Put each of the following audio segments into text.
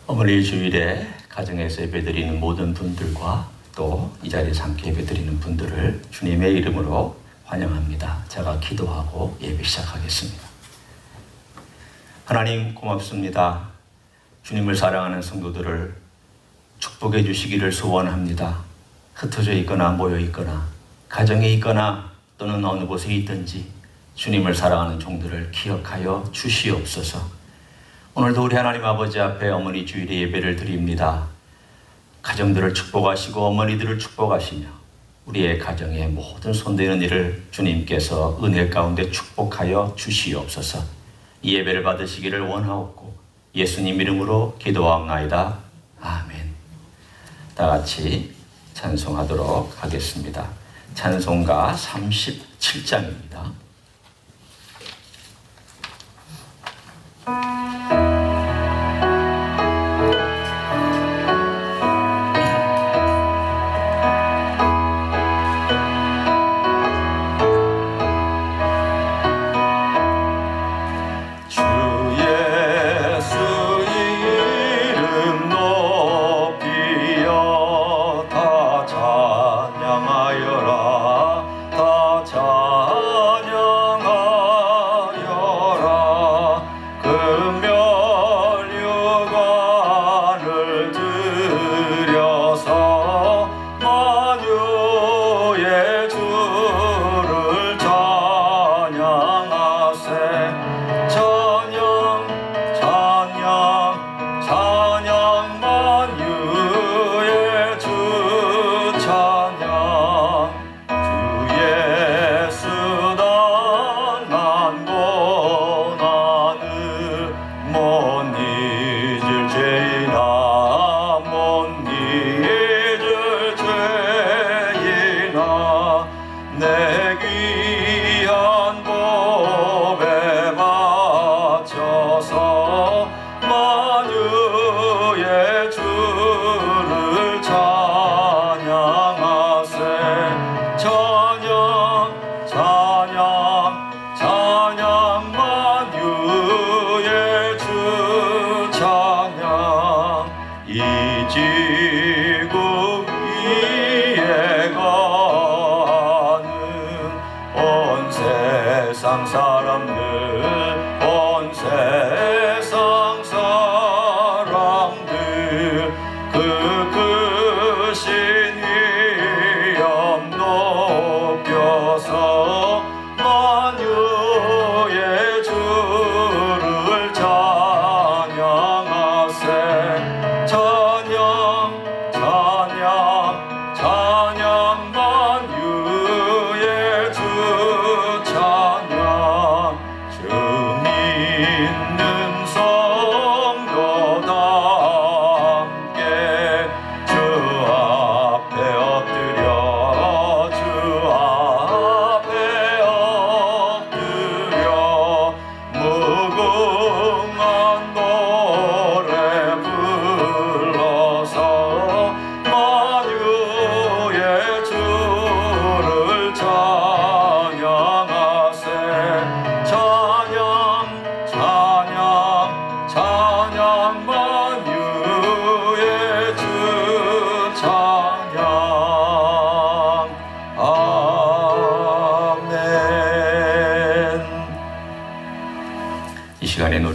어머니 주일에 가정에서 예배드리는 모든 분들과 또 이 자리에서 함께 예배드리는 분들을 주님의 이름으로 환영합니다. 제가 기도하고 예배 시작하겠습니다. 하나님 고맙습니다. 주님을 사랑하는 성도들을 축복해 주시기를 소원합니다. 흩어져 있거나 모여 있거나 가정에 있거나 또는 어느 곳에 있든지 주님을 사랑하는 종들을 기억하여 주시옵소서. 오늘도 우리 하나님 아버지 앞에 어머니 주일에 예배를 드립니다. 가정들을 축복하시고 어머니들을 축복하시며 우리의 가정에 모든 손대는 일을 주님께서 은혜 가운데 축복하여 주시옵소서. 이 예배를 받으시기를 원하옵고 예수님 이름으로 기도하옵나이다. 아멘. 다 같이 찬송하도록 하겠습니다. 찬송가 37장입니다.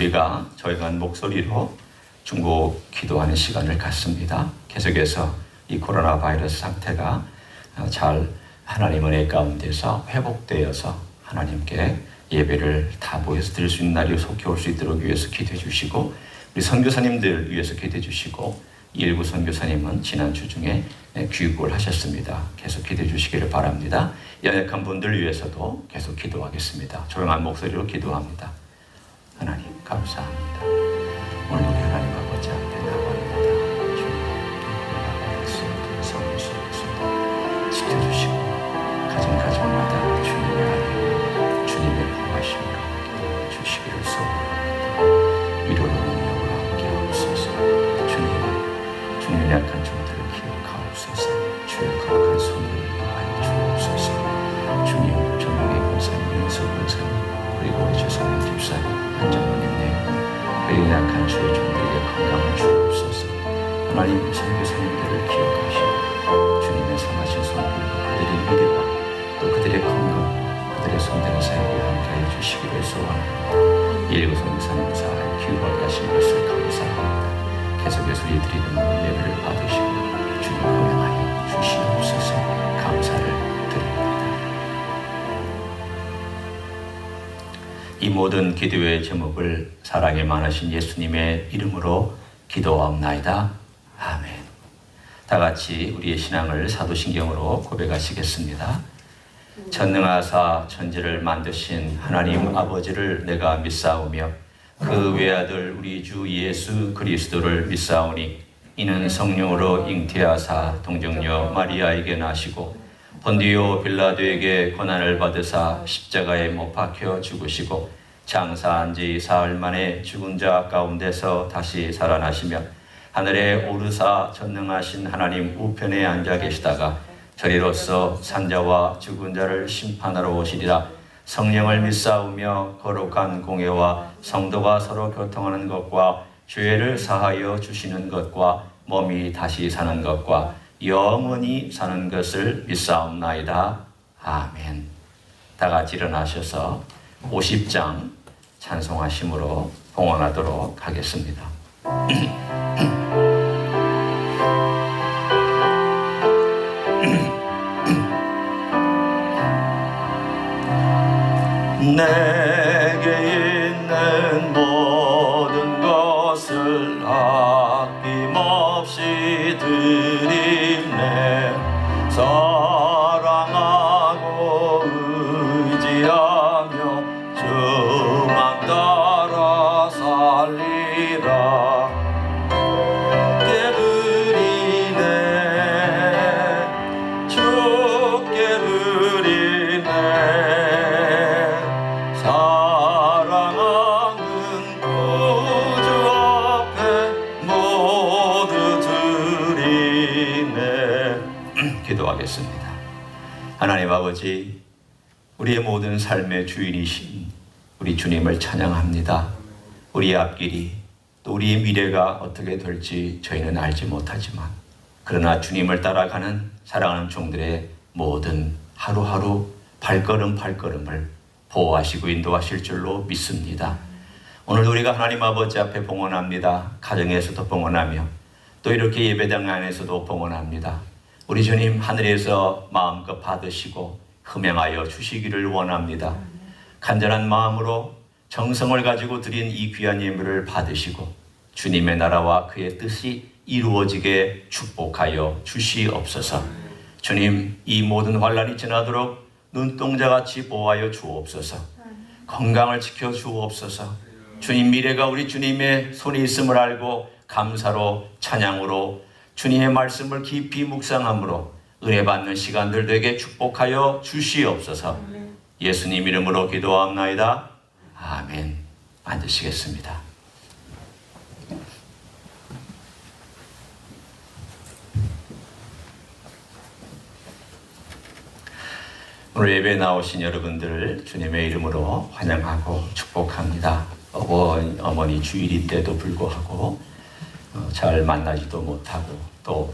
우리가 조용한 목소리로 중보 기도하는 시간을 갖습니다. 계속해서 이 코로나 바이러스 상태가 잘 하나님 은혜 가운데서 회복되어서 하나님께 예배를 다 모여서 드릴 수 있는 날이 속히 올 수 있도록 위해서 기도해 주시고, 우리 선교사님들 위해서 기도해 주시고, 일부 선교사님은 지난주 중에 귀국을 하셨습니다. 계속 기도해 주시기를 바랍니다. 연약한 분들 위해서도 계속 기도하겠습니다. 조용한 목소리로 기도합니다. 하나님 감사합니다. 오늘 우리 하나님 아버지 앞에 나갑니다. 주님 성령 속에서 지켜주시고 가정마다 주님의 안에 주님의 보호하심으로 함께 주시기를 소원합니다. 위로로 능력으로 함께 하옵소서. 주님 약한 종들을 기억하옵소서. 주의 거룩한 손을 위하여 주옵소서. 주님 전명의 권사님, 연석 권사님, 그리고 우리 최선의 집사님, 한정원의 내용, 그리고 약한 주의 종들에게 하나님 선교사님들을 기억하시고 주님의 선하신 손길과 그들의 미래와 또 그들의 건강과 그들의 손대는 사역에 함께해 주시기를 소원합니다. 일곱 선교사님 잘 기후하게 하신 것을 감사합니다. 계속해서 우리 드리는 예배를 받으시고 주님 허락하여 주시옵소서. 감사를 드립니다. 이 모든 기도의 제목을 사랑이 많으신 예수님의 이름으로 기도하옵나이다. 아멘. 다 같이 우리의 신앙을 사도신경으로 고백하시겠습니다. 전능하사 천지를 만드신 하나님 아버지를 내가 믿사오며 그 외아들 우리 주 예수 그리스도를 믿사오니 이는 성령으로 잉태하사 동정녀 마리아에게 나시고 본디오 빌라도에게 고난을 받으사 십자가에 못 박혀 죽으시고 장사한 지 사흘 만에 죽은 자 가운데서 다시 살아나시며 하늘에 오르사 전능하신 하나님 우편에 앉아 계시다가 저리로서 산자와 죽은 자를 심판하러 오시리라. 성령을 믿사오며 거룩한 공예와 성도가 서로 교통하는 것과 죄를 사하여 주시는 것과 몸이 다시 사는 것과 영원히 사는 것을 믿사옵나이다. 아멘. 다 같이 일어나셔서 50장 찬송하심으로 봉헌하도록 하겠습니다. 내게 있는 모든 것을 아낌없이 드리네. 사랑하고 의지하며 주만 따라 살리라. 주께 드리네. 주께 드리네. 사랑하는 구주 앞에 모두 드리네. 기도하겠습니다. 하나님 아버지, 우리의 모든 삶의 주인이신 우리 주님을 찬양합니다. 우리의 앞길이 또 우리의 미래가 어떻게 될지 저희는 알지 못하지만 그러나 주님을 따라가는 사랑하는 종들의 모든 하루하루 발걸음을 보호하시고 인도하실 줄로 믿습니다. 오늘 우리가 하나님 아버지 앞에 봉헌합니다. 가정에서도 봉헌하며 또 이렇게 예배당 안에서도 봉헌합니다. 우리 주님 하늘에서 마음껏 받으시고 흠양하여 주시기를 원합니다. 간절한 마음으로 정성을 가지고 드린 이 귀한 예물을 받으시고 주님의 나라와 그의 뜻이 이루어지게 축복하여 주시옵소서. 주님, 이 모든 환난이 지나도록 눈동자같이 보호하여 주옵소서. 건강을 지켜 주옵소서. 주님, 미래가 우리 주님의 손에 있음을 알고 감사로 찬양으로 주님의 말씀을 깊이 묵상함으로 은혜 받는 시간들 되게 축복하여 주시옵소서. 예수님 이름으로 기도합나이다. 아멘. 앉으시겠습니다. 오늘 예배에 나오신 여러분들을 주님의 이름으로 환영하고 축복합니다. 어머니 주일인데도 불구하고 잘 만나지도 못하고 또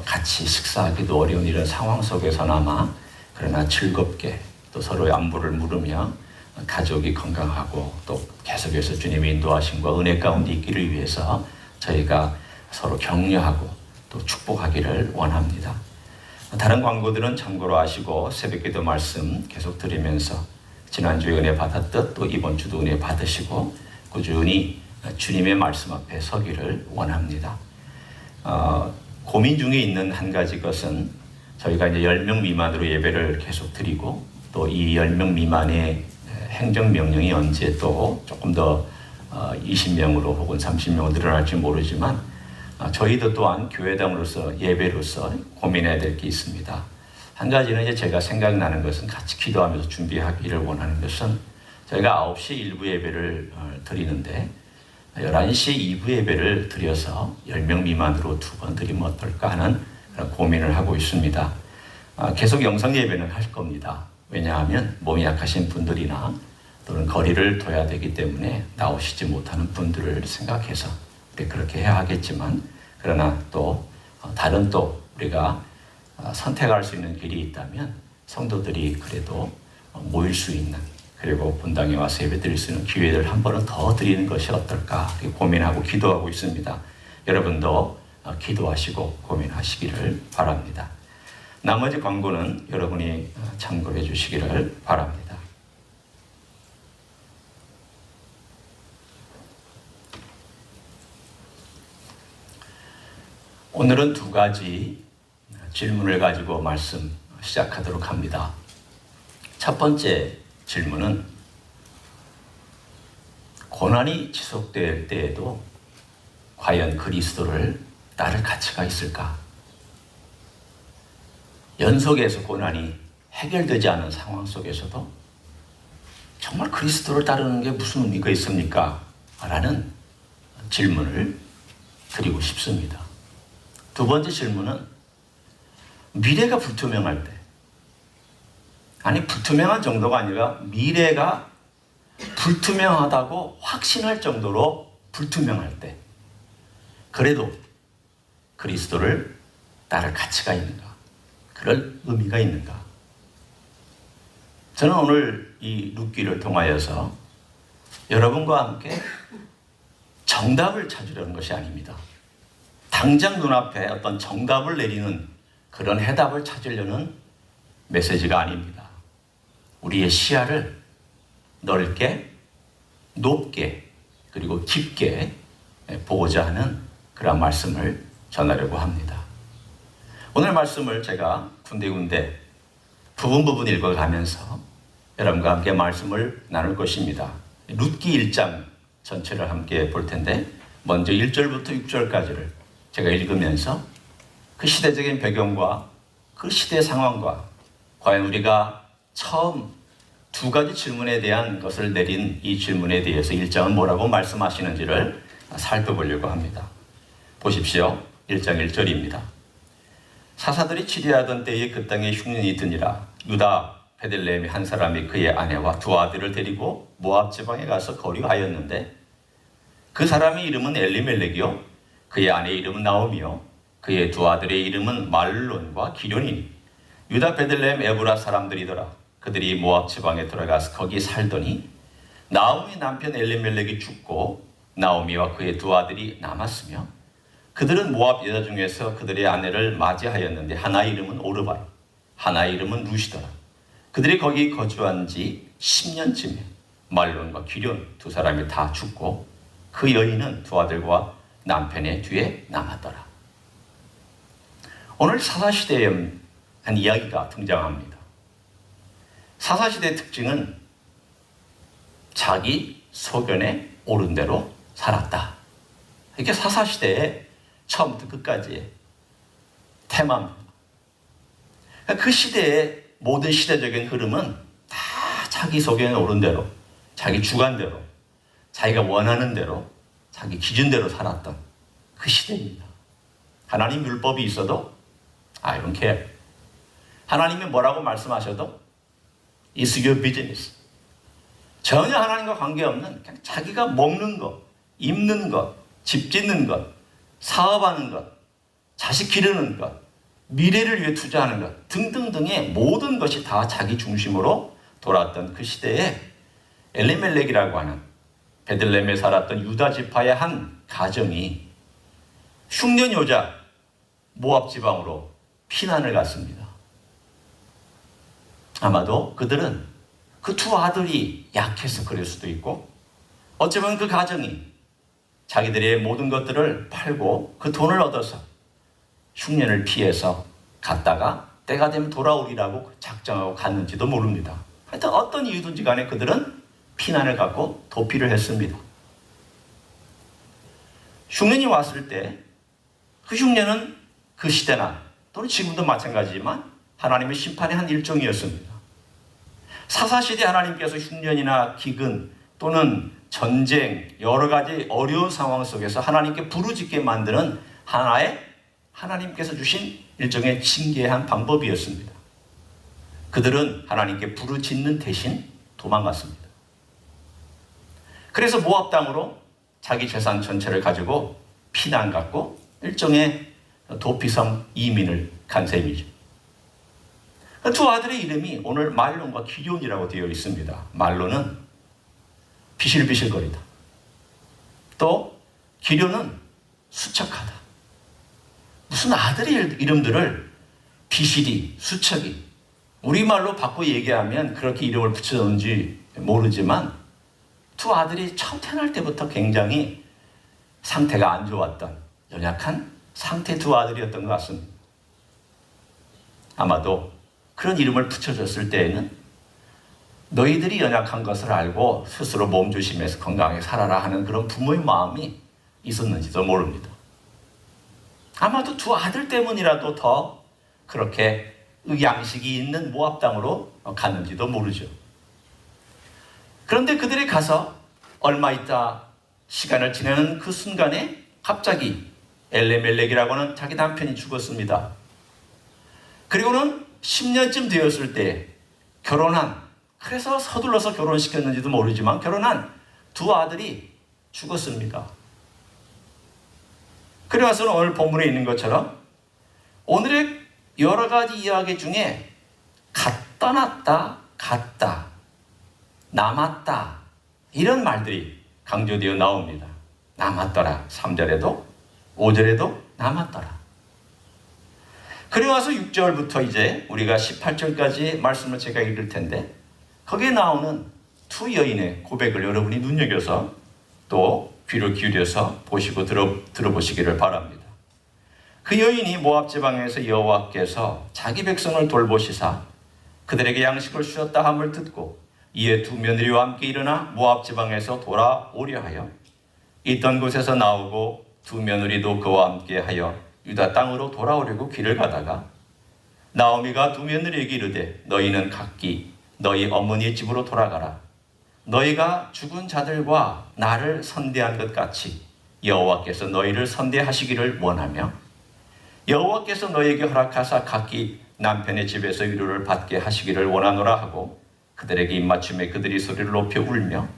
같이 식사하기도 어려운 이런 상황 속에서나마 그러나 즐겁게 또 서로의 안부를 물으며 가족이 건강하고 또 계속해서 주님의 인도하심과 은혜 가운데 있기를 위해서 저희가 서로 격려하고 또 축복하기를 원합니다. 다른 광고들은 참고로 하시고 새벽기도 말씀 계속 들으면서 지난주에 은혜 받았듯 또 이번 주도 은혜 받으시고 꾸준히 주님의 말씀 앞에 서기를 원합니다. 고민 중에 있는 한 가지 것은 저희가 이제 10명 미만으로 예배를 계속 드리고 또 이 10명 미만의 행정명령이 언제 또 조금 더 20명으로 혹은 30명으로 늘어날지 모르지만 저희도 또한 교회당으로서 예배로서 고민해야 될 게 있습니다. 한 가지는 이제 제가 생각나는 것은 같이 기도하면서 준비하기를 원하는 것은 저희가 9시 1부 예배를 드리는데 11시 2부 예배를 드려서 10명 미만으로 2번 드리면 어떨까 하는 그런 고민을 하고 있습니다. 계속 영상 예배는 할 겁니다. 왜냐하면 몸이 약하신 분들이나 또는 거리를 둬야 되기 때문에 나오시지 못하는 분들을 생각해서 그렇게 해야 하겠지만 그러나 또 다른 또 우리가 선택할 수 있는 길이 있다면 성도들이 그래도 모일 수 있는, 그리고 본당에 와서 예배 드릴 수 있는 기회를 한 번은 더 드리는 것이 어떨까 고민하고 기도하고 있습니다. 여러분도 기도하시고 고민하시기를 바랍니다. 나머지 광고는 여러분이 참고해 주시기를 바랍니다. 오늘은 두 가지 질문을 가지고 말씀 시작하도록 합니다. 첫 번째 질문은 고난이 지속될 때에도 과연 그리스도를 따를 가치가 있을까? 연속해서 고난이 해결되지 않은 상황 속에서도 정말 그리스도를 따르는 게 무슨 의미가 있습니까? 라는 질문을 드리고 싶습니다. 두 번째 질문은 미래가 불투명할 때, 아니 불투명한 정도가 아니라 미래가 불투명하다고 확신할 정도로 불투명할 때 그래도 그리스도를 따를 가치가 있는가? 그럴 의미가 있는가? 저는 오늘 이 룻기를 통하여서 여러분과 함께 정답을 찾으려는 것이 아닙니다. 당장 눈앞에 어떤 정답을 내리는 그런 해답을 찾으려는 메시지가 아닙니다. 우리의 시야를 넓게, 높게, 그리고 깊게 보고자 하는 그런 말씀을 전하려고 합니다. 오늘 말씀을 제가 군데군데 부분 읽어가면서 여러분과 함께 말씀을 나눌 것입니다. 룻기 1장 전체를 함께 볼 텐데 먼저 1절부터 6절까지를 제가 읽으면서 그 시대적인 배경과 그 시대 상황과 과연 우리가 처음 두 가지 질문에 대한 것을 내린 이 질문에 대해서 1장은 뭐라고 말씀하시는지를 살펴보려고 합니다. 보십시오. 1장 1절입니다. 사사들이 치리하던 때에 그 땅에 흉년이 드니라. 유다 베들레헴의 한 사람이 그의 아내와 두 아들을 데리고 모압 지방에 가서 거류하였는데 그 사람의 이름은 엘리멜렉이요 그의 아내의 이름은 나오미요 그의 두 아들의 이름은 말론과 기련이니 유다 베들레헴 에브라 사람들이더라. 그들이 모압 지방에 들어가서 거기 살더니 나오미 남편 엘리멜렉이 죽고 나오미와 그의 두 아들이 남았으며 그들은 모압 여자 중에서 그들의 아내를 맞이하였는데 하나의 이름은 오르바요 하나의 이름은 루시더라. 그들이 거기 거주한 지 10년쯤에 말론과 기련 두 사람이 다 죽고 그 여인은 두 아들과 남편의 뒤에 남았더라. 오늘 사사시대에 한 이야기가 등장합니다. 사사시대의 특징은 자기 소견에 옳은 대로 살았다. 이게 사사시대의 처음부터 끝까지의 테마입니다. 그 시대의 모든 시대적인 흐름은 다 자기 소견에 옳은 대로, 자기 주관대로, 자기가 원하는 대로, 자기 기준대로 살았던 그 시대입니다. 하나님 율법이 있어도 I don't care. 하나님이 뭐라고 말씀하셔도 It's your business. 전혀 하나님과 관계없는 그냥 자기가 먹는 것, 입는 것, 집 짓는 것, 사업하는 것, 자식 기르는 것, 미래를 위해 투자하는 것 등등등의 모든 것이 다 자기 중심으로 돌아왔던 그 시대에 엘리멜렉이라고 하는 베들레헴에 살았던 유다 지파의 한 가정이 흉년이 오자 모압 지방으로 피난을 갔습니다. 아마도 그들은 그 두 아들이 약해서 그럴 수도 있고 어쩌면 그 가정이 자기들의 모든 것들을 팔고 그 돈을 얻어서 흉년을 피해서 갔다가 때가 되면 돌아오리라고 작정하고 갔는지도 모릅니다. 하여튼 어떤 이유든지 간에 그들은 피난을 갖고 도피를 했습니다. 흉년이 왔을 때 그 흉년은 그 시대나 또는 지금도 마찬가지지만 하나님의 심판의 한 일종이었습니다. 사사시대 하나님께서 흉년이나 기근 또는 전쟁 여러 가지 어려운 상황 속에서 하나님께 부르짖게 만드는 하나의 하나님께서 주신 일종의 징계한 방법이었습니다. 그들은 하나님께 부르짖는 대신 도망갔습니다. 그래서 모압 땅으로 자기 재산 전체를 가지고 피난 갔고 일종의 도피성 이민을 간 셈이죠. 두 아들의 이름이 오늘 말론과 기럐이라고 되어 있습니다. 말론은 비실비실거리다. 또 기럐은 수척하다. 무슨 아들의 이름들을 비실이, 수척이, 우리말로 바꿔 얘기하면 그렇게 이름을 붙였는지 모르지만 두 아들이 처음 태어날 때부터 굉장히 상태가 안 좋았던 연약한 상태 두 아들이었던 것 같습니다. 아마도 그런 이름을 붙여줬을 때에는 너희들이 연약한 것을 알고 스스로 몸조심해서 건강하게 살아라 하는 그런 부모의 마음이 있었는지도 모릅니다. 아마도 두 아들 때문이라도 더 그렇게 양식이 있는 모압 땅으로 갔는지도 모르죠. 그런데 그들이 가서 얼마 있다 시간을 지내는 그 순간에 갑자기 엘레멜렉이라고 하는 자기 남편이 죽었습니다. 그리고는 10년쯤 되었을 때 결혼한, 그래서 서둘러서 결혼시켰는지도 모르지만 결혼한 두 아들이 죽었습니다. 그래서는 오늘 본문에 있는 것처럼 오늘의 여러 가지 이야기 중에 갔다 놨다, 갔다, 남았다 이런 말들이 강조되어 나옵니다. 남았더라. 3절에도 5절에도 남았더라. 그리고 와서 6절부터 이제 우리가 18절까지 말씀을 제가 읽을 텐데 거기에 나오는 두 여인의 고백을 여러분이 눈여겨서 또 귀를 기울여서 보시고 들어보시기를 바랍니다. 그 여인이 모압 지방에서 여호와께서 자기 백성을 돌보시사 그들에게 양식을 주셨다 함을 듣고 이에 두 며느리와 함께 일어나 모압 지방에서 돌아오려 하여 있던 곳에서 나오고 두 며느리도 그와 함께 하여 유다 땅으로 돌아오려고 길을 가다가 나오미가 두 며느리에게 이르되 너희는 각기 너희 어머니의 집으로 돌아가라. 너희가 죽은 자들과 나를 선대한 것 같이 여호와께서 너희를 선대하시기를 원하며 여호와께서 너희에게 허락하사 각기 남편의 집에서 위로를 받게 하시기를 원하노라 하고 그들에게 입맞춤에 그들이 소리를 높여 울며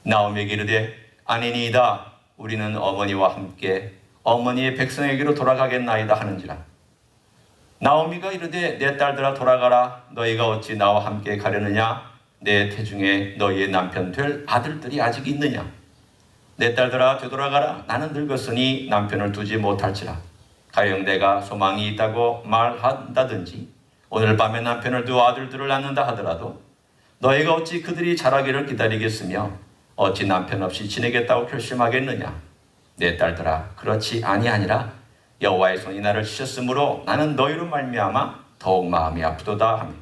나오미에게 이르되 아니니이다. 우리는 어머니와 함께 어머니의 백성에게로 돌아가겠나이다 하는지라. 나오미가 이르되 내 딸들아 돌아가라. 너희가 어찌 나와 함께 가려느냐. 내 태중에 너희의 남편 될 아들들이 아직 있느냐. 내 딸들아 되돌아가라. 나는 늙었으니 남편을 두지 못할지라. 가령 내가 소망이 있다고 말한다든지 오늘 밤에 남편을 두어 아들들을 낳는다 하더라도 너희가 어찌 그들이 자라기를 기다리겠으며 어찌 남편 없이 지내겠다고 결심하겠느냐. 내 딸들아 그렇지 아니하니라. 여호와의 손이 나를 치셨으므로 나는 너희로 말미암아 더욱 마음이 아프도다 하며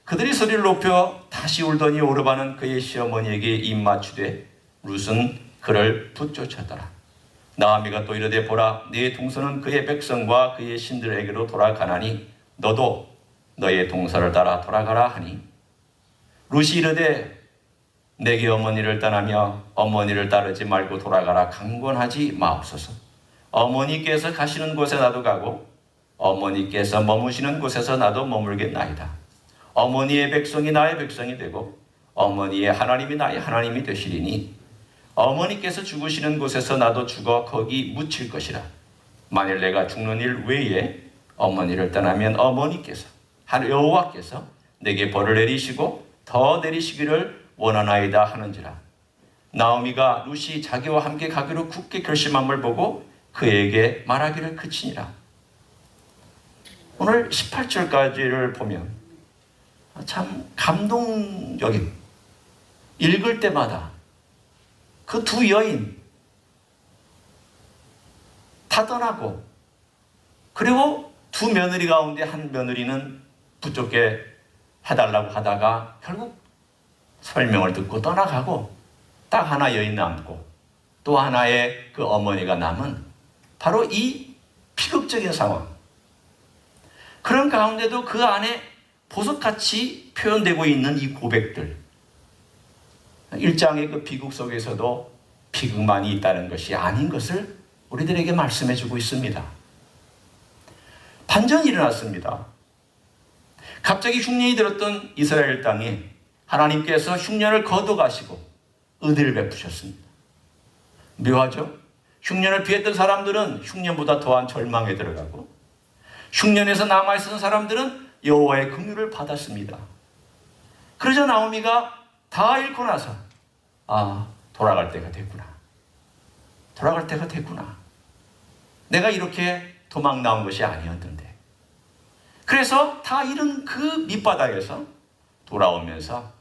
그들이 소리를 높여 다시 울더니 오르바는 그의 시어머니에게 입맞추되 룻은 그를 붙쫓았더라. 나오미가 또 이르되 보라 네 동서는 그의 백성과 그의 신들에게로 돌아가나니 너도 너의 동서를 따라 돌아가라 하니 룻이 이르되 내게 어머니를 떠나며 어머니를 따르지 말고 돌아가라. 강권하지 마옵소서. 어머니께서 가시는 곳에 나도 가고 어머니께서 머무시는 곳에서 나도 머물겠나이다. 어머니의 백성이 나의 백성이 되고 어머니의 하나님이 나의 하나님이 되시리니 어머니께서 죽으시는 곳에서 나도 죽어 거기 묻힐 것이라. 만일 내가 죽는 일 외에 어머니를 떠나면 어머니께서 여호와께서 내게 벌을 내리시고 더 내리시기를 원하나이다 하는지라. 나오미가 룻이 자기와 함께 가기로 굳게 결심함을 보고 그에게 말하기를 그치니라. 오늘 18절까지를 보면 참 감동적인, 읽을 때마다 그 두 여인 다 떠나고 그리고 두 며느리 가운데 한 며느리는 부족게 해달라고 하다가 결국 설명을 듣고 떠나가고 딱 하나 여인 남고 또 하나의 그 어머니가 남은 바로 이 비극적인 상황. 그런 가운데도 그 안에 보석같이 표현되고 있는 이 고백들. 1장의 그 비극 속에서도 비극만이 있다는 것이 아닌 것을 우리들에게 말씀해 주고 있습니다. 반전이 일어났습니다. 갑자기 흉년이 들었던 이스라엘 땅에 하나님께서 흉년을 거둬가시고 은혜를 베푸셨습니다. 묘하죠? 흉년을 피했던 사람들은 흉년보다 더한 절망에 들어가고, 흉년에서 남아있었던 사람들은 여호와의 긍휼을 받았습니다. 그러자 나오미가 다 잃고 나서 돌아갈 때가 됐구나. 돌아갈 때가 됐구나. 내가 이렇게 도망 나온 것이 아니었는데. 그래서 다 잃은 그 밑바닥에서 돌아오면서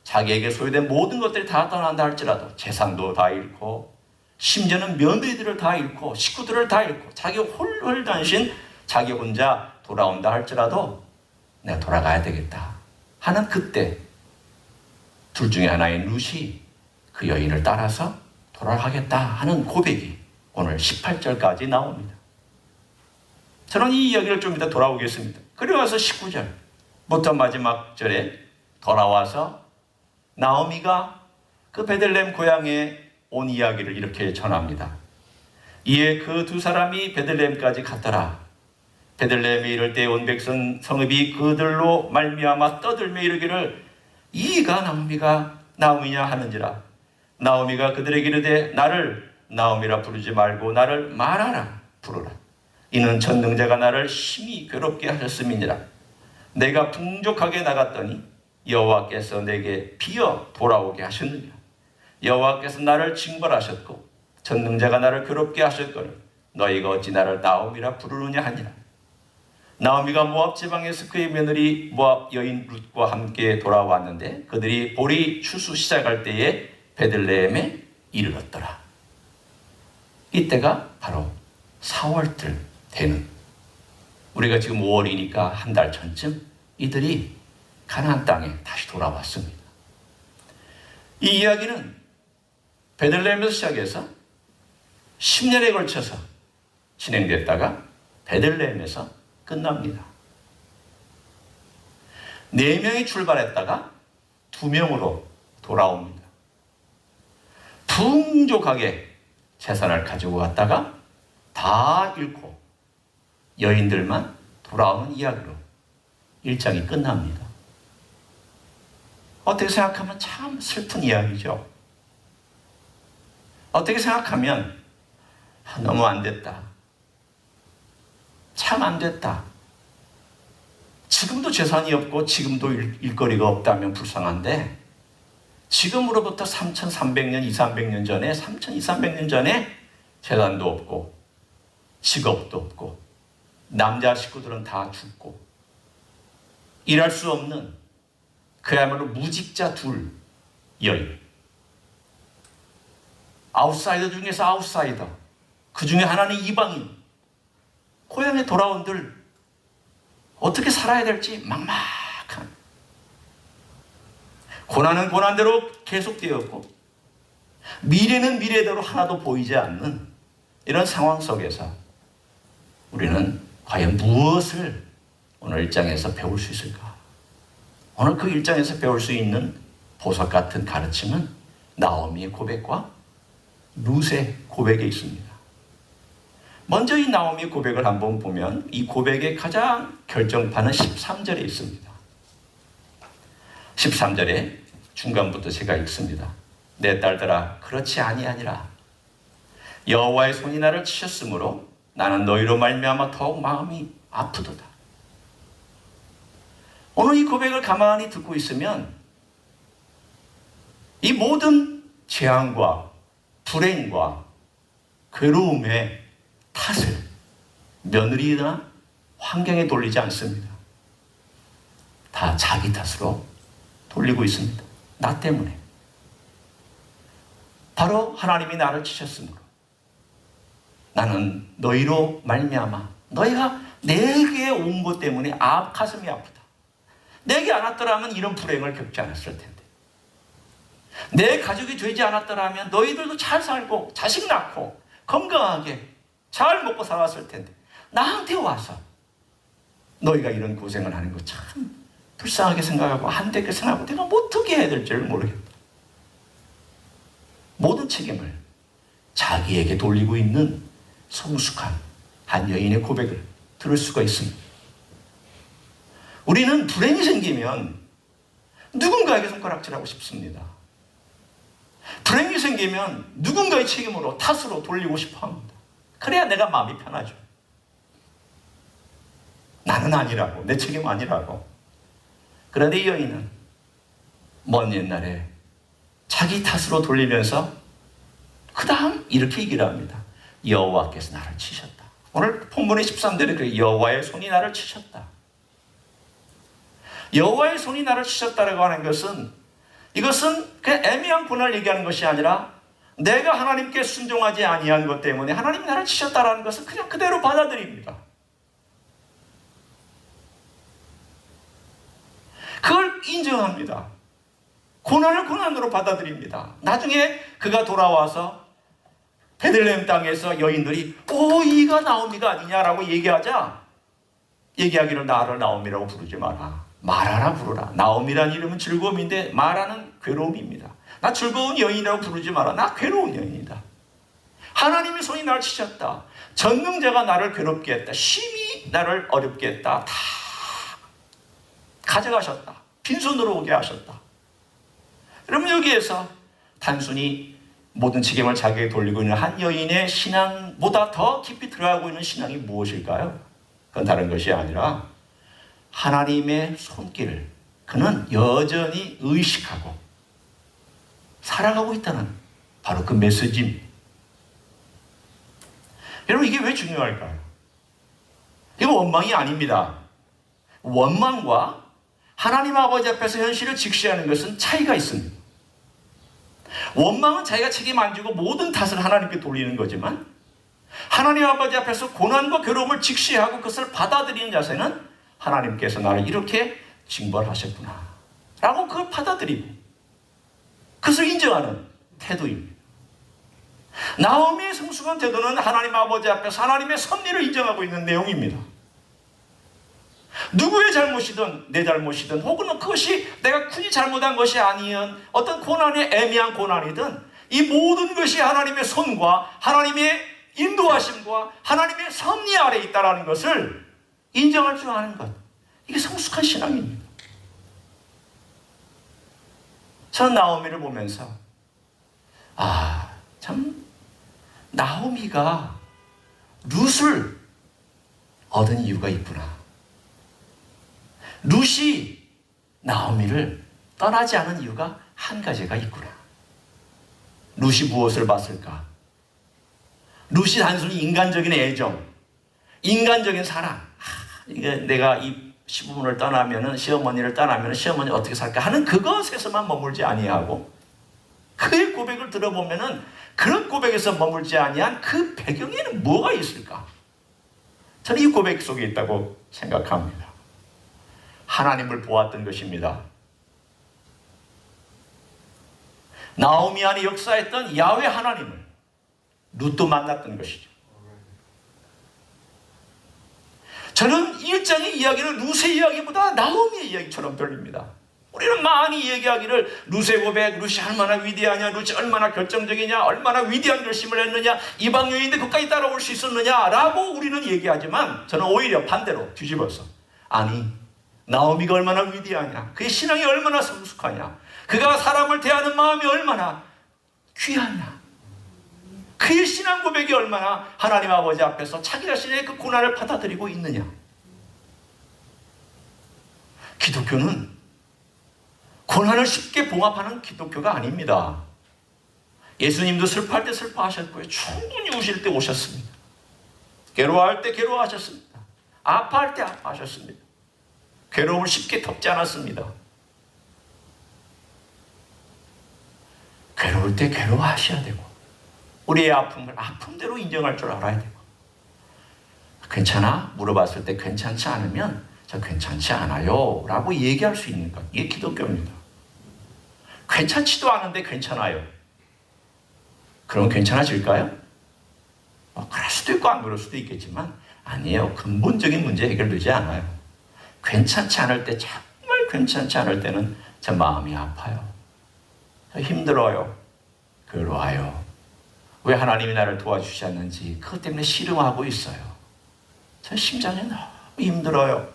자기에게 소유된 모든 것들이 다 떠난다 할지라도 재산도 다 잃고, 심지어는 며느리들을 다 잃고, 식구들을 다 잃고, 자기 홀홀단신 자기 혼자 돌아온다 할지라도 내가 돌아가야 되겠다 하는 그때 둘 중에 하나인 룻이 그 여인을 따라서 돌아가겠다 하는 고백이 오늘 18절까지 나옵니다. 저는 이 이야기를 좀 이따 돌아오겠습니다. 그리고 와서 19절부터 마지막 절에 돌아와서 나오미가 그 베들레헴 고향에 온 이야기를 이렇게 전합니다. 이에 그 두 사람이 베들레헴까지 갔더라. 베들레헴에 이를 때 온 백성 성읍이 그들로 말미암아 떠들며 이르기를 이가 나오미가 나오미냐 하는지라. 나오미가 그들에게 이르되 나를 나오미라 부르지 말고 나를 마라라 부르라. 이는 전능자가 나를 심히 괴롭게 하셨음이니라. 내가 풍족하게 나갔더니 여호와께서 내게 비어 돌아오게 하셨느니라. 여호와께서 나를 징벌하셨고 전능자가 나를 괴롭게 하셨거늘 너희가 어찌 나를 나오미라 부르느냐 하니라. 나오미가 모압 지방에서 그의 며느리 모압 여인 룻과 함께 돌아왔는데 그들이 보리 추수 시작할 때에 베들레헴에 이르렀더라. 이때가 바로 4월달 되는, 우리가 지금 5월이니까 한 달 전쯤 이들이 가나안 땅에 다시 돌아왔습니다. 이 이야기는 베들레헴에서 시작해서 10년에 걸쳐서 진행됐다가 베들레헴에서 끝납니다. 4명이 출발했다가 2명으로 돌아옵니다. 풍족하게 재산을 가지고 갔다가 다 잃고 여인들만 돌아오는 이야기로 1장이 끝납니다. 어떻게 생각하면 참 슬픈 이야기죠. 어떻게 생각하면 너무 안 됐다. 참 안 됐다. 지금도 재산이 없고 지금도 일거리가 없다면 불쌍한데 지금으로부터 3,300년, 2,300년 전에 3,200년 전에 재산도 없고 직업도 없고 남자 식구들은 다 죽고 일할 수 없는 그야말로 무직자 둘 여인, 아웃사이더 중에서 아웃사이더, 그 중에 하나는 이방인, 고향에 돌아온들 어떻게 살아야 될지 막막한, 고난은 고난대로 계속되었고 미래는 미래대로 하나도 보이지 않는 이런 상황 속에서 우리는 과연 무엇을 오늘 1장에서 배울 수 있을까? 오늘 그 1장에서 배울 수 있는 보석 같은 가르침은 나오미의 고백과 룻의 고백에 있습니다. 먼저 이 나오미의 고백을 한번 보면 이 고백의 가장 결정판은 13절에 있습니다. 13절에 중간부터 제가 읽습니다. 내 딸들아 그렇지 아니하니라. 여호와의 손이 나를 치셨으므로 나는 너희로 말미암아 더욱 마음이 아프도다. 오늘 이 고백을 가만히 듣고 있으면 이 모든 재앙과 불행과 괴로움의 탓을 며느리나 환경에 돌리지 않습니다. 다 자기 탓으로 돌리고 있습니다. 나 때문에. 바로 하나님이 나를 치셨으므로 나는 너희로 말미암아, 너희가 내게 온 것 때문에 가슴이 아프다. 내게 안 왔더라면 이런 불행을 겪지 않았을 텐데, 내 가족이 되지 않았더라면 너희들도 잘 살고 자식 낳고 건강하게 잘 먹고 살았을 텐데 나한테 와서 너희가 이런 고생을 하는 거 참 불쌍하게 생각하고 안되게 생각하고 내가 어떻게 해야 될지를 모르겠다. 모든 책임을 자기에게 돌리고 있는 성숙한 한 여인의 고백을 들을 수가 있습니다. 우리는 불행이 생기면 누군가에게 손가락질하고 싶습니다. 불행이 생기면 누군가의 책임으로 탓으로 돌리고 싶어 합니다. 그래야 내가 마음이 편하죠. 나는 아니라고, 내 책임 아니라고. 그런데 이 여인은 먼 옛날에 자기 탓으로 돌리면서 그 다음 이렇게 얘기를 합니다. 여호와께서 나를 치셨다. 오늘 본문의 13절에 그 여호와의 손이 나를 치셨다. 여호와의 손이 나를 치셨다라고 하는 것은, 이것은 그냥 애매한 고난을 얘기하는 것이 아니라 내가 하나님께 순종하지 아니한 것 때문에 하나님이 나를 치셨다라는 것을 그냥 그대로 받아들입니다. 그걸 인정합니다. 고난을 고난으로 받아들입니다. 나중에 그가 돌아와서 베들레헴 땅에서 여인들이 이가 나오미가 아니냐라고 얘기하기를 나를 나오미라고 부르지 마라. 마라라 부르라. 나오미란 이름은 즐거움인데 마라는 괴로움입니다. 나 즐거운 여인이라고 부르지 마라. 나 괴로운 여인이다. 하나님의 손이 나를 치셨다. 전능자가 나를 괴롭게 했다. 심히 나를 어렵게 했다. 다 가져가셨다. 빈손으로 오게 하셨다. 여러분, 여기에서 단순히 모든 책임을 자기에게 돌리고 있는 한 여인의 신앙보다 더 깊이 들어가고 있는 신앙이 무엇일까요? 그건 다른 것이 아니라 하나님의 손길을 그는 여전히 의식하고 살아가고 있다는 바로 그 메시지입니다. 여러분, 이게 왜 중요할까요? 이거 원망이 아닙니다. 원망과 하나님 아버지 앞에서 현실을 직시하는 것은 차이가 있습니다. 원망은 자기가 책임 안 지고 모든 탓을 하나님께 돌리는 거지만, 하나님 아버지 앞에서 고난과 괴로움을 직시하고 그것을 받아들이는 자세는 하나님께서 나를 이렇게 징벌하셨구나 라고 그걸 받아들이고 그것을 인정하는 태도입니다. 나오미의 성숙한 태도는 하나님 아버지 앞에서 하나님의 섭리를 인정하고 있는 내용입니다. 누구의 잘못이든 내 잘못이든 혹은 그것이 내가 굳이 잘못한 것이 아니면 어떤 고난이 애매한 고난이든 이 모든 것이 하나님의 손과 하나님의 인도하심과 하나님의 섭리 아래에 있다는 것을 인정할 줄 아는 것, 이게 성숙한 신앙입니다. 저는 나오미를 보면서 참 나오미가 룻을 얻은 이유가 있구나. 룻이 나오미를 떠나지 않은 이유가 한 가지가 있구나. 룻이 무엇을 봤을까? 룻이 단순히 인간적인 애정, 인간적인 사랑, 이게 내가 이 시부모를 떠나면은, 시어머니를 떠나면은 시어머니 어떻게 살까 하는 그것에서만 머물지 아니하고, 그의 고백을 들어보면은 그런 고백에서 머물지 아니한 그 배경에는 뭐가 있을까? 저는 이 고백 속에 있다고 생각합니다. 하나님을 보았던 것입니다. 나오미 안에 역사했던 야훼 하나님을 룻도 만났던 것이죠. 저는 1장의 이야기는 룻의 이야기보다 나오미의 이야기처럼 들립니다. 우리는 많이 얘기하기를 룻의 고백, 룻이 얼마나 위대하냐, 룻이 얼마나 결정적이냐, 얼마나 위대한 결심을 했느냐, 이방 여인인데 그까지 따라올 수 있었느냐라고 우리는 얘기하지만, 저는 오히려 반대로 뒤집어서, 아니, 나오미가 얼마나 위대하냐, 그의 신앙이 얼마나 성숙하냐, 그가 사람을 대하는 마음이 얼마나 귀하냐, 그의 신앙 고백이 얼마나 하나님 아버지 앞에서 자기 자신의 그 고난을 받아들이고 있느냐. 기독교는 고난을 쉽게 봉합하는 기독교가 아닙니다. 예수님도 슬퍼할 때 슬퍼하셨고요, 충분히 우실 때 우셨습니다. 괴로워할 때 괴로워하셨습니다. 아파할 때 아파하셨습니다. 괴로움을 쉽게 덮지 않았습니다. 괴로울 때 괴로워하셔야 되고, 우리의 아픔을 아픔대로 인정할 줄 알아야 되고, 괜찮아? 물어봤을 때 괜찮지 않으면 저 괜찮지 않아요 라고 얘기할 수 있는 것, 이게 기독교입니다. 괜찮지도 않은데 괜찮아요. 그럼 괜찮아질까요? 그럴 수도 있고 안 그럴 수도 있겠지만, 아니에요. 근본적인 문제 해결되지 않아요. 괜찮지 않을 때, 정말 괜찮지 않을 때는 제 마음이 아파요. 힘들어요. 괴로워요. 왜 하나님이 나를 도와주지 않는지 그것 때문에 씨름하고 있어요. 제 심장이 너무 힘들어요.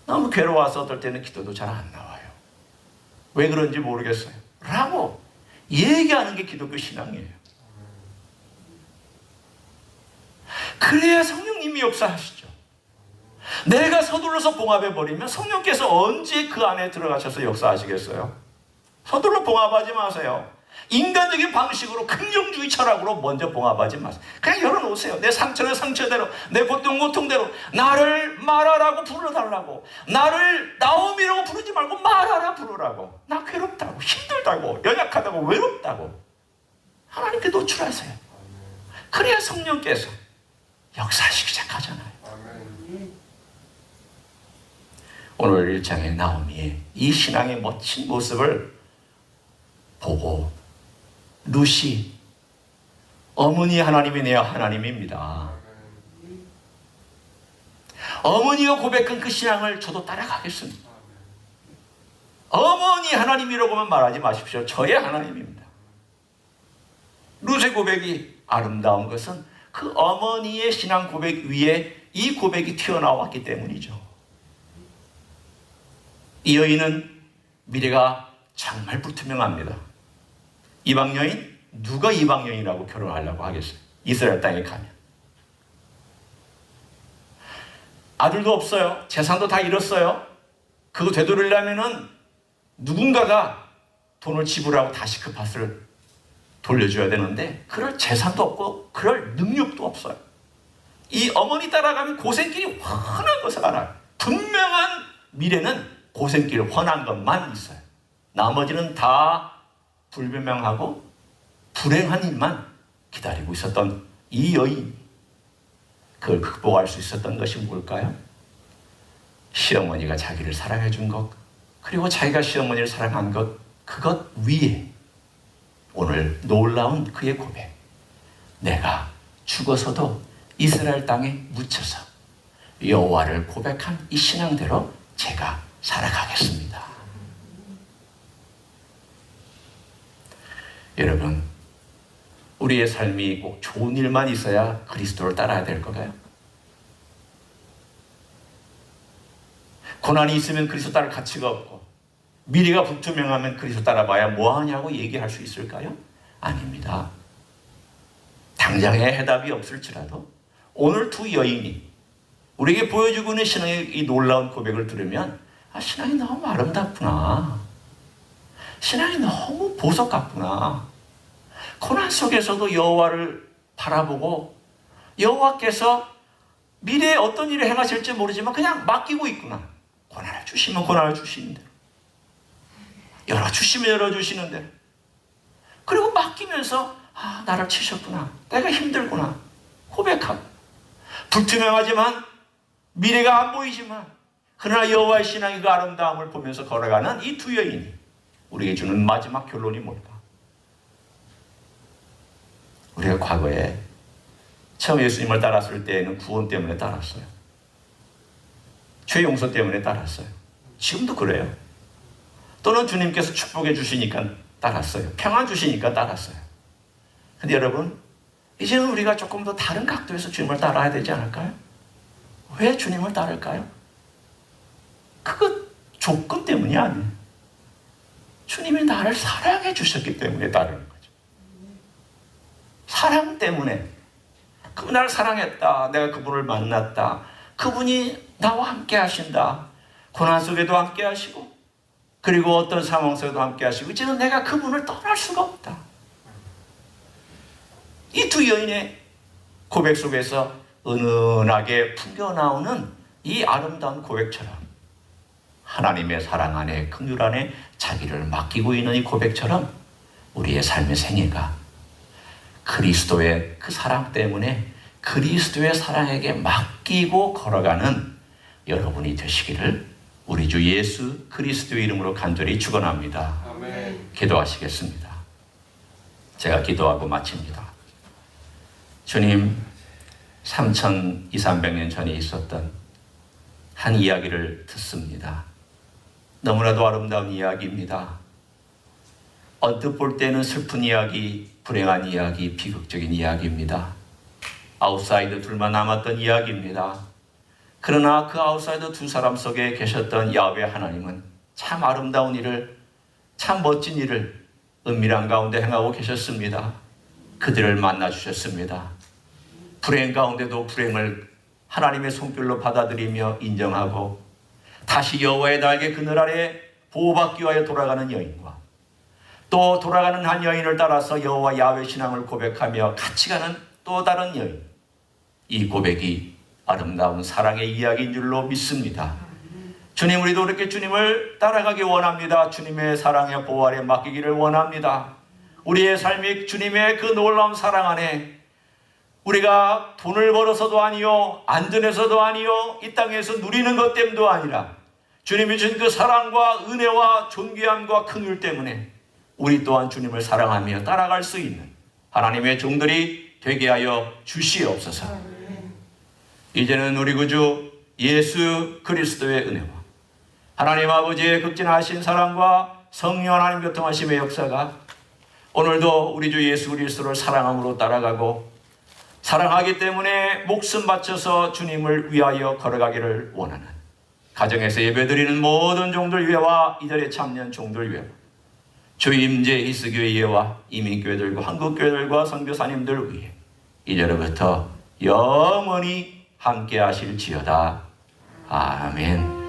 너무 괴로워서 어떨 때는 기도도 잘 안 나와요. 왜 그런지 모르겠어요 라고 얘기하는 게 기독교 신앙이에요. 그래야 성령님이 역사하시죠. 내가 서둘러서 봉합해버리면 성령께서 언제 그 안에 들어가셔서 역사하시겠어요? 서둘러 봉합하지 마세요. 인간적인 방식으로 긍정주의 철학으로 먼저 봉합하지 마세요. 그냥 열어놓으세요. 내 상처는 상처대로, 내 고통은 고통대로. 나를 말하라고 불러달라고. 나를 나옴이라고 부르지 말고 말하라 부르라고. 나 괴롭다고, 힘들다고, 연약하다고, 외롭다고 하나님께 노출하세요. 그래야 성령께서 역사하시기 시작하잖아요. 오늘 1장의 나오미의 이 신앙의 멋진 모습을 보고 루시, 어머니 하나님이 내 하나님입니다. 어머니가 고백한 그 신앙을 저도 따라가겠습니다. 어머니 하나님이라고만 말하지 마십시오. 저의 하나님입니다. 루시의 고백이 아름다운 것은 그 어머니의 신앙 고백 위에 이 고백이 튀어나왔기 때문이죠. 이 여인은 미래가 정말 불투명합니다. 이방 여인? 누가 이방 여인이라고 결혼하려고 하겠어요? 이스라엘 땅에 가면. 아들도 없어요. 재산도 다 잃었어요. 그거 되돌리려면은 누군가가 돈을 지불하고 다시 그 밭을 돌려줘야 되는데 그럴 재산도 없고 그럴 능력도 없어요. 이 어머니 따라가면 고생길이 훤한 것을 알아요. 분명한 미래는 고생길 훤한 것만 있어요. 나머지는 다 불분명하고 불행한 일만 기다리고 있었던 이 여인, 그걸 극복할 수 있었던 것이 뭘까요? 시어머니가 자기를 사랑해 준 것, 그리고 자기가 시어머니를 사랑한 것, 그것 위에 오늘 놀라운 그의 고백. 내가 죽어서도 이스라엘 땅에 묻혀서 여호와를 고백한 이 신앙대로 제가 살아가겠습니다. 여러분, 우리의 삶이 꼭 좋은 일만 있어야 그리스도를 따라야 될 거가요? 고난이 있으면 그리스도 따를 가치가 없고 미래가 불투명하면 그리스도 따라봐야 뭐하냐고 얘기할 수 있을까요? 아닙니다. 당장의 해답이 없을지라도 오늘 두 여인이 우리에게 보여주고 있는 신앙의 이 놀라운 고백을 들으면 신앙이 너무 아름답구나. 신앙이 너무 보석 같구나. 고난 속에서도 여호와를 바라보고 여호와께서 미래에 어떤 일을 행하실지 모르지만 그냥 맡기고 있구나. 고난을 주시면 고난을 주시는 대로, 열어주시면 열어주시는 대로, 그리고 맡기면서 나를 치셨구나, 내가 힘들구나 고백하고, 불투명하지만 미래가 안 보이지만 그러나 여호와의 신앙의 그 아름다움을 보면서 걸어가는 이 두 여인이 우리에게 주는 마지막 결론이 뭘까? 우리가 과거에 처음 예수님을 따랐을 때에는 구원 때문에 따랐어요. 죄 용서 때문에 따랐어요. 지금도 그래요. 또는 주님께서 축복해 주시니까 따랐어요. 평안 주시니까 따랐어요. 근데 여러분, 이제는 우리가 조금 더 다른 각도에서 주님을 따라야 되지 않을까요? 왜 주님을 따를까요? 그거 조건 때문이 아니에요. 주님이 나를 사랑해 주셨기 때문에 따르는 거죠. 사랑 때문에. 그분 나를 사랑했다. 내가 그분을 만났다. 그분이 나와 함께 하신다. 고난 속에도 함께 하시고, 그리고 어떤 상황 속에도 함께 하시고, 이제는 내가 그분을 떠날 수가 없다. 이 두 여인의 고백 속에서 은은하게 풍겨나오는 이 아름다운 고백처럼, 하나님의 사랑 안에, 긍휼 안에 자기를 맡기고 있는 이 고백처럼 우리의 삶의 생애가 그리스도의 그 사랑 때문에 그리스도의 사랑에게 맡기고 걸어가는 여러분이 되시기를 우리 주 예수 그리스도의 이름으로 간절히 축원합니다. 아멘. 기도하시겠습니다. 제가 기도하고 마칩니다. 주님, 3200년 전에 있었던 한 이야기를 듣습니다. 너무나도 아름다운 이야기입니다. 언뜻 볼 때는 슬픈 이야기, 불행한 이야기, 비극적인 이야기입니다. 아웃사이더 둘만 남았던 이야기입니다. 그러나 그 아웃사이더 두 사람 속에 계셨던 야훼 하나님은 참 아름다운 일을, 참 멋진 일을 은밀한 가운데 행하고 계셨습니다. 그들을 만나 주셨습니다. 불행 가운데도 불행을 하나님의 손길로 받아들이며 인정하고 다시 여호와의 날개 그늘 아래 보호받기 위하여 돌아가는 여인과 또 돌아가는 한 여인을 따라서 여호와 야훼 신앙을 고백하며 같이 가는 또 다른 여인. 이 고백이 아름다운 사랑의 이야기인 줄로 믿습니다. 주님, 우리도 이렇게 주님을 따라가기 원합니다. 주님의 사랑의 보호 아래 맡기기를 원합니다. 우리의 삶이 주님의 그 놀라운 사랑 안에 우리가 돈을 벌어서도 아니요, 안전해서도 아니요, 이 땅에서 누리는 것 때문도 아니라 주님이 준 그 사랑과 은혜와 존귀함과 긍휼 때문에 우리 또한 주님을 사랑하며 따라갈 수 있는 하나님의 종들이 되게 하여 주시옵소서. 이제는 우리 구주 예수 그리스도의 은혜와 하나님 아버지의 극진하신 사랑과 성령 하나님 교통하심의 역사가 오늘도 우리 주 예수 그리스도를 사랑함으로 따라가고 사랑하기 때문에 목숨 바쳐서 주님을 위하여 걸어가기를 원하는 가정에서 예배드리는 모든 종들 위해와 이 자리에 참여한 종들 위해 주 임재 히스교회 예와 이민교회들과 한국교회들과 선교사님들 위해 이제로부터 영원히 함께 하실지어다. 아멘.